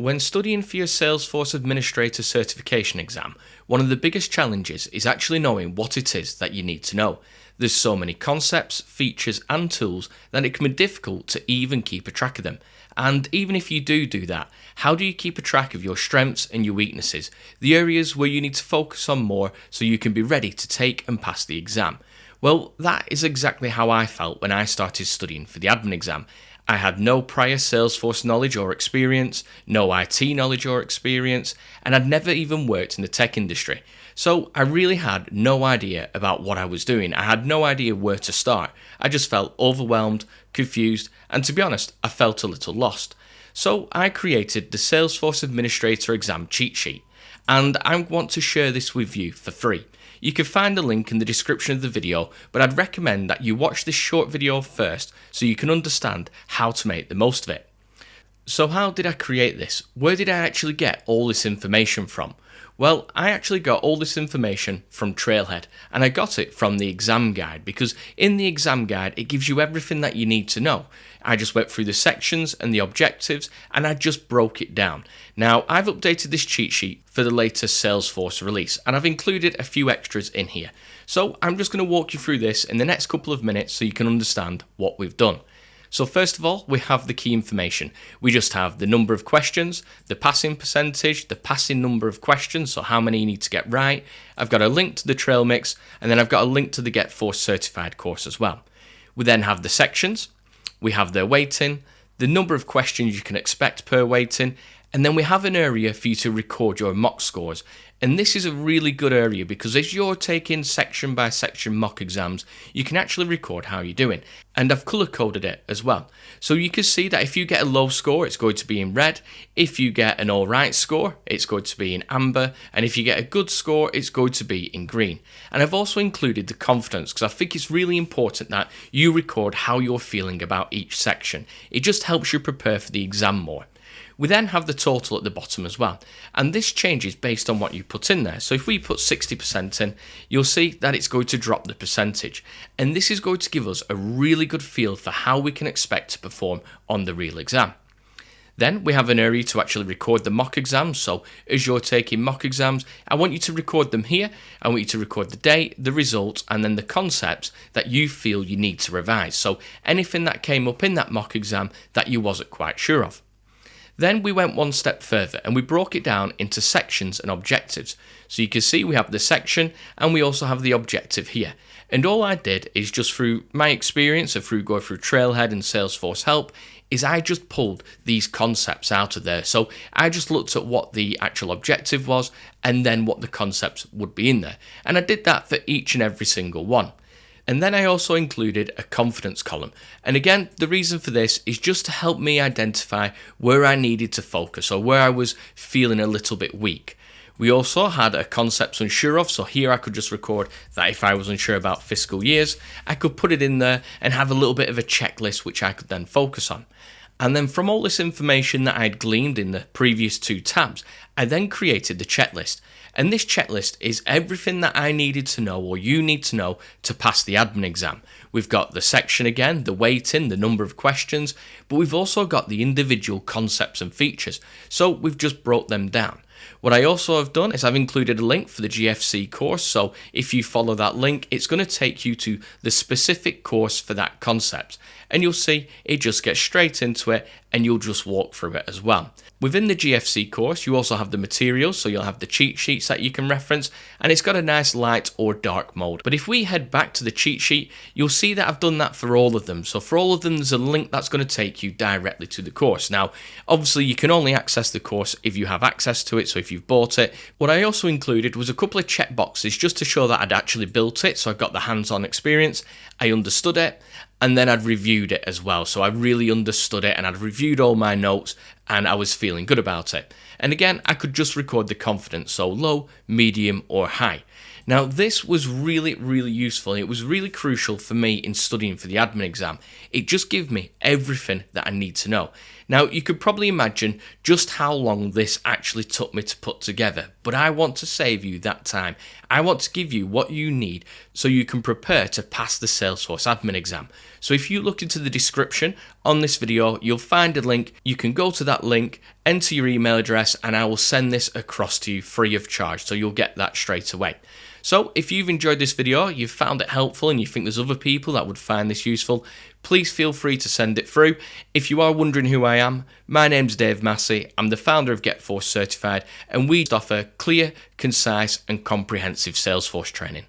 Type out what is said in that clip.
When studying for your Salesforce Administrator Certification exam, one of the biggest challenges is actually knowing what it is that you need to know. There's so many concepts, features and tools that it can be difficult to even keep a track of them. And even if you do that, how do you keep a track of your strengths and your weaknesses, the areas where you need to focus on more so you can be ready to take and pass the exam? Well, that is exactly how I felt when I started studying for the admin exam. I had no prior Salesforce knowledge or experience, no IT knowledge or experience, and I'd never even worked in the tech industry. So I really had no idea about what I was doing. I had no idea where to start. I just felt overwhelmed, confused, and to be honest, I felt a little lost. So I created the Salesforce Administrator Exam Cheat Sheet, and I want to share this with you for free. You can find the link in the description of the video, but I'd recommend that you watch this short video first so you can understand how to make the most of it. So how did I create this? Where did I actually get all this information from? Well, I actually got all this information from Trailhead, and I got it from the exam guide, because in the exam guide it gives you everything that you need to know. I just went through the sections and the objectives, and I just broke it down. Now, I've updated this cheat sheet for the latest Salesforce release, and I've included a few extras in here. So I'm just going to walk you through this in the next couple of minutes so you can understand what we've done. So first of all, we have the key information. We just have the number of questions, the passing percentage, the passing number of questions, so how many you need to get right. I've got a link to the trail mix, and then I've got a link to the Get Force Certified course as well. We then have the sections, we have their weighting, the number of questions you can expect per weighting, and then we have an area for you to record your mock scores. And this is a really good area because as you're taking section by section mock exams, you can actually record how you're doing. And I've color coded it as well. So you can see that if you get a low score, it's going to be in red. If you get an alright score, it's going to be in amber. And if you get a good score, it's going to be in green. And I've also included the confidence because I think it's really important that you record how you're feeling about each section. It just helps you prepare for the exam more. We then have the total at the bottom as well, and this changes based on what you put in there. So if we put 60% in, you'll see that it's going to drop the percentage, and this is going to give us a really good feel for how we can expect to perform on the real exam. Then we have an area to actually record the mock exams. So as you're taking mock exams, I want you to record them here. I want you to record the date, the results, and then the concepts that you feel you need to revise. So anything that came up in that mock exam that you wasn't quite sure of. Then we went one step further and we broke it down into sections and objectives. So you can see we have the section and we also have the objective here. And all I did is just through my experience of going through Trailhead and Salesforce Help is I just pulled these concepts out of there. So I just looked at what the actual objective was and then what the concepts would be in there. And I did that for each and every single one. And then I also included a confidence column. And again, the reason for this is just to help me identify where I needed to focus or where I was feeling a little bit weak. We also had a concepts unsure of, so here I could just record that if I was unsure about fiscal years, I could put it in there and have a little bit of a checklist which I could then focus on. And then from all this information that I'd gleaned in the previous two tabs, I then created the checklist. And this checklist is everything that I needed to know or you need to know to pass the admin exam. We've got the section again, the weighting, the number of questions, but we've also got the individual concepts and features. So we've just broke them down. What I also have done is I've included a link for the GFC course, so if you follow that link, it's going to take you to the specific course for that concept. And you'll see it just gets straight into it and you'll just walk through it as well. Within the GFC course, you also have the materials, so you'll have the cheat sheets that you can reference, and it's got a nice light or dark mode. But if we head back to the cheat sheet, you'll see that I've done that for all of them. So for all of them, there's a link that's going to take you directly to the course. Now, obviously, you can only access the course if you have access to it, so if you've bought it. What I also included was a couple of check boxes just to show that I'd actually built it, so I got the hands-on experience, I understood it, and then I'd reviewed it as well. So I really understood it and I'd reviewed all my notes and I was feeling good about it. And again, I could just record the confidence, so low, medium or high. Now this was really useful. It was really crucial for me in studying for the admin exam. It just gave me everything that I need to know. Now, you could probably imagine just how long this actually took me to put together, but I want to save you that time. I want to give you what you need so you can prepare to pass the Salesforce admin exam. So if you look into the description on this video, you'll find a link. You can go to that link, enter your email address, and I will send this across to you free of charge. So you'll get that straight away. So if you've enjoyed this video, you've found it helpful, and you think there's other people that would find this useful, please feel free to send it through. If you are wondering who I am, my name's Dave Massey. I'm the founder of GetForce Certified, and we offer clear, concise, and comprehensive Salesforce training.